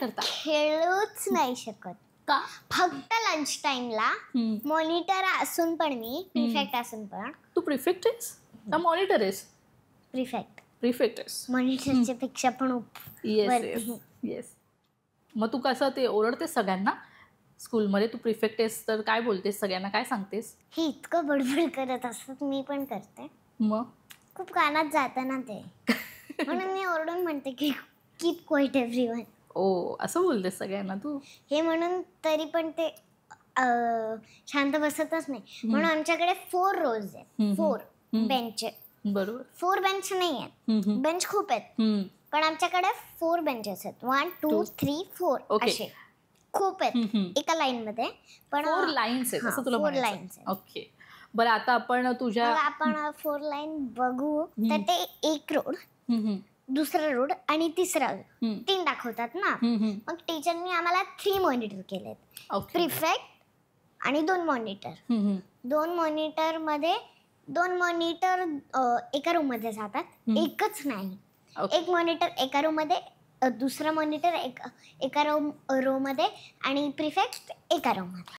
करता? खेळूच नाही शकत. का? फक्त लंच टाइमला मॉनिटर असून पण मी प्रिफेक्ट असून पण. तू प्रिफेक्ट आहेस का मॉनिटर आहेस? प्रिफेक्ट आहेस. मॉनिटरच्या पेक्षा पण येस. येस. मग तू कसं ते ओरडतेस सगळ्यांना स्कूलमध्ये? तू प्रिफेक्ट आहेस तर काय बोलतेस सगळ्यांना, काय सांगतेस? हे इतकं बडबड करत असतात, मी पण करते. मग खूप कानात जातं ना ते, म्हणून मी ओरडून म्हणते की कीप क्वाईट एव्हरीवन. ओ, असं बोलतेस सगळ्यांना तू? हे म्हणून तरी पण ते शांत बसतच नाही. म्हणून आमच्याकडे 4 rows आहेत. 4 बेंच. बरोबर. 4 बेंच नाही आहेत, बेंच खूप आहेत, पण आमच्याकडे 4 बेंचेस आहेत. 1 2 3 4 Okay. असे खूप आहेत एका लाईन मध्ये. पण 4 लाईन्स आहेत असं तुला 4 लाईन्स म्हणायचं? आहेत. ओके. बरं, आता आपण तुझ्या मग आपण 4 लाईन बघू तर ते एक रोड, दुसरा रोड आणि तिसरा रोड 3 दाखवतात ना. मग टीचरनी आम्हाला 3 मॉनिटर केलेत. प्रिफेक्ट आणि 2 मॉनिटर. 2 मॉनिटर मध्ये 2 मॉनिटर एका रूम मध्ये जातात, एकच नाही. एक मॉनिटर एका रूम मध्ये, दुसरा मॉनिटर एका रो मध्ये आणि प्रिफेक्ट एका रूम मध्ये.